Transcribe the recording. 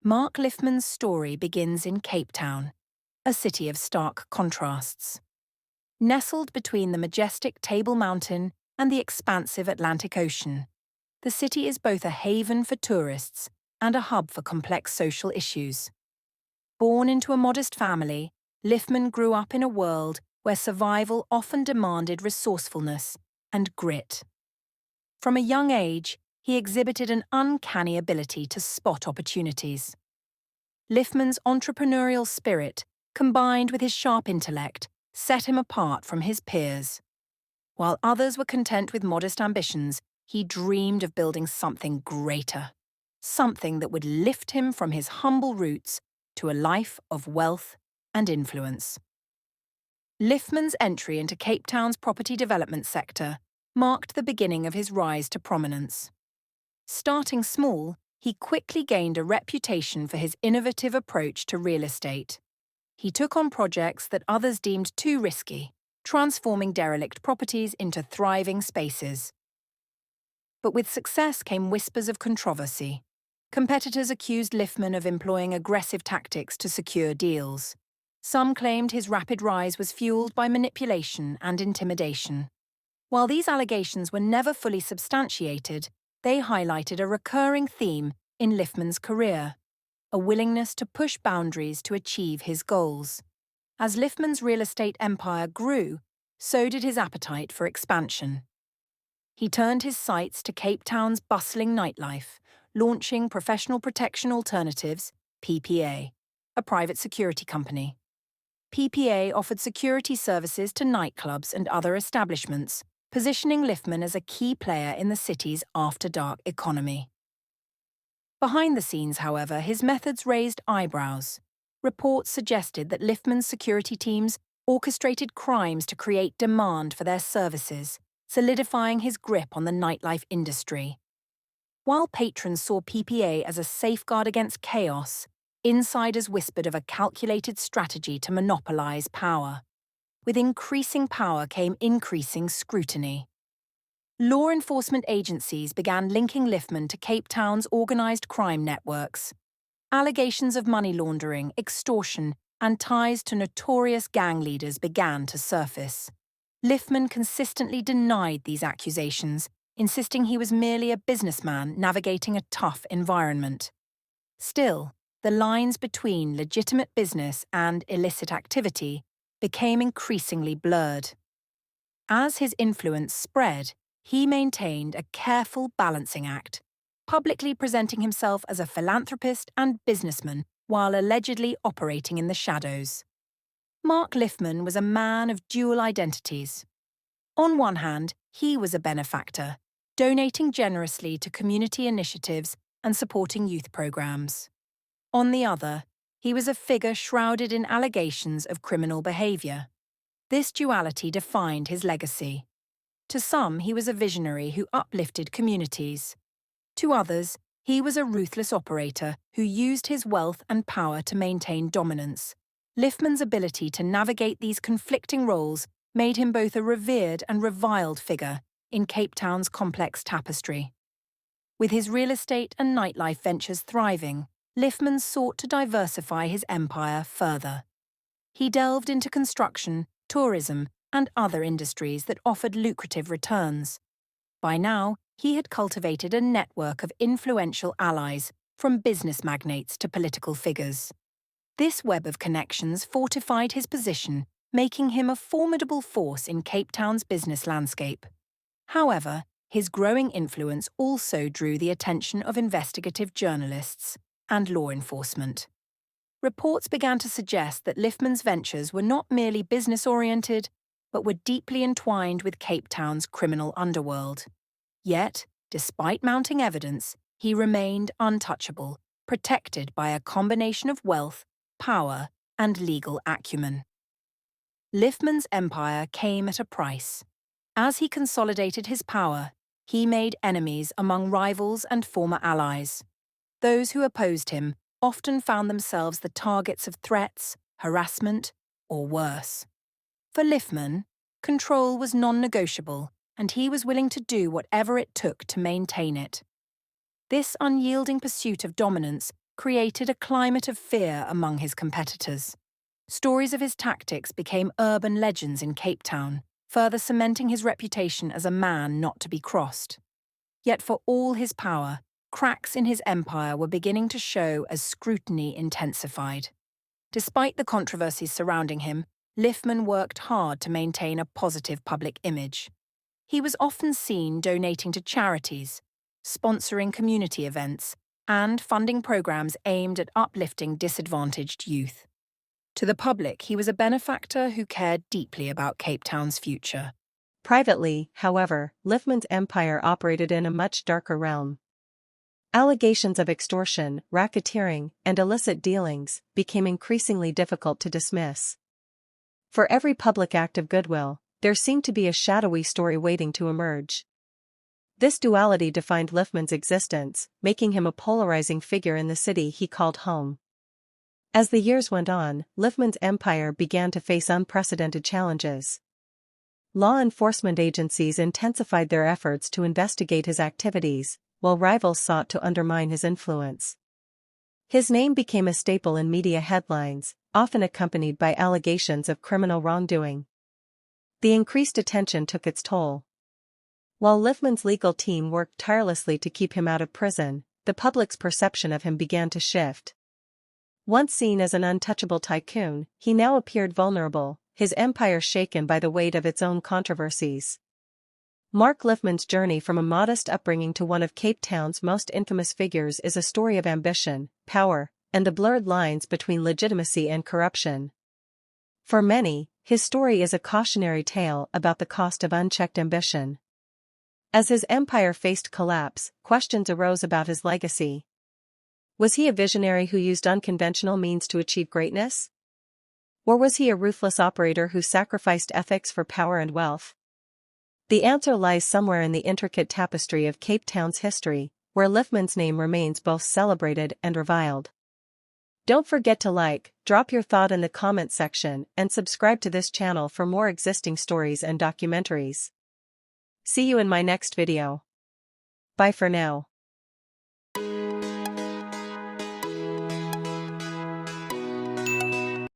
Mark Lifman's story begins in Cape Town, a city of stark contrasts. Nestled between the majestic Table Mountain and the expansive Atlantic Ocean, the city is both a haven for tourists and a hub for complex social issues. Born into a modest family, Lifman grew up in a world where survival often demanded resourcefulness and grit. From a young age, he exhibited an uncanny ability to spot opportunities. Lifman's entrepreneurial spirit, combined with his sharp intellect, set him apart from his peers. While others were content with modest ambitions, he dreamed of building something greater, something that would lift him from his humble roots to a life of wealth and influence. Lifman's entry into Cape Town's property development sector marked the beginning of his rise to prominence. Starting small, he quickly gained a reputation for his innovative approach to real estate. He took on projects that others deemed too risky, transforming derelict properties into thriving spaces. But with success came whispers of controversy. Competitors accused Lifman of employing aggressive tactics to secure deals. Some claimed his rapid rise was fueled by manipulation and intimidation. While these allegations were never fully substantiated, they highlighted a recurring theme in Lifman's career: a willingness to push boundaries to achieve his goals. As Lifman's real estate empire grew, so did his appetite for expansion. He turned his sights to Cape Town's bustling nightlife, launching Professional Protection Alternatives, PPA, a private security company. PPA offered security services to nightclubs and other establishments, positioning Lifman as a key player in the city's after-dark economy. Behind the scenes, however, his methods raised eyebrows. Reports suggested that Lifman's security teams orchestrated crimes to create demand for their services, solidifying his grip on the nightlife industry. While patrons saw PPA as a safeguard against chaos, insiders whispered of a calculated strategy to monopolize power. With increasing power came increasing scrutiny. Law enforcement agencies began linking Lifman to Cape Town's organized crime networks. Allegations of money laundering, extortion, and ties to notorious gang leaders began to surface. Lifman consistently denied these accusations, insisting he was merely a businessman navigating a tough environment. Still, the lines between legitimate business and illicit activity became increasingly blurred. As his influence spread, he maintained a careful balancing act, publicly presenting himself as a philanthropist and businessman while allegedly operating in the shadows. Mark Lifman was a man of dual identities. On one hand, he was a benefactor, donating generously to community initiatives and supporting youth programs. On the other, he was a figure shrouded in allegations of criminal behavior. This duality defined his legacy. To some, he was a visionary who uplifted communities. To others, he was a ruthless operator who used his wealth and power to maintain dominance. Lifman's ability to navigate these conflicting roles made him both a revered and reviled figure in Cape Town's complex tapestry. With his real estate and nightlife ventures thriving, Lifman sought to diversify his empire further. He delved into construction, tourism, and other industries that offered lucrative returns. By now, he had cultivated a network of influential allies, from business magnates to political figures. This web of connections fortified his position, making him a formidable force in Cape Town's business landscape. However, his growing influence also drew the attention of investigative journalists and law enforcement. Reports began to suggest that Lifman's ventures were not merely business-oriented, but were deeply entwined with Cape Town's criminal underworld. Yet, despite mounting evidence, he remained untouchable, protected by a combination of wealth, power, and legal acumen. Lifman's empire came at a price. As he consolidated his power, he made enemies among rivals and former allies. Those who opposed him often found themselves the targets of threats, harassment, or worse. For Lifman, control was non-negotiable, and he was willing to do whatever it took to maintain it. This unyielding pursuit of dominance created a climate of fear among his competitors. Stories of his tactics became urban legends in Cape Town, further cementing his reputation as a man not to be crossed. Yet for all his power, cracks in his empire were beginning to show as scrutiny intensified. Despite the controversies surrounding him, Lifman worked hard to maintain a positive public image. He was often seen donating to charities, sponsoring community events, and funding programs aimed at uplifting disadvantaged youth. To the public, he was a benefactor who cared deeply about Cape Town's future. Privately, however, Lifman's empire operated in a much darker realm. Allegations of extortion, racketeering, and illicit dealings became increasingly difficult to dismiss. For every public act of goodwill, there seemed to be a shadowy story waiting to emerge. This duality defined Lifman's existence, making him a polarizing figure in the city he called home. As the years went on, Lifman's empire began to face unprecedented challenges. Law enforcement agencies intensified their efforts to investigate his activities, while rivals sought to undermine his influence. His name became a staple in media headlines, often accompanied by allegations of criminal wrongdoing. The increased attention took its toll. While Lifman's legal team worked tirelessly to keep him out of prison, the public's perception of him began to shift. Once seen as an untouchable tycoon, he now appeared vulnerable, his empire shaken by the weight of its own controversies. Mark Lifman's journey from a modest upbringing to one of Cape Town's most infamous figures is a story of ambition, power, and the blurred lines between legitimacy and corruption. For many, his story is a cautionary tale about the cost of unchecked ambition. As his empire faced collapse, questions arose about his legacy. Was he a visionary who used unconventional means to achieve greatness? Or was he a ruthless operator who sacrificed ethics for power and wealth? The answer lies somewhere in the intricate tapestry of Cape Town's history, where Lifman's name remains both celebrated and reviled. Don't forget to like, drop your thought in the comment section, and subscribe to this channel for more existing stories and documentaries. See you in my next video. Bye for now.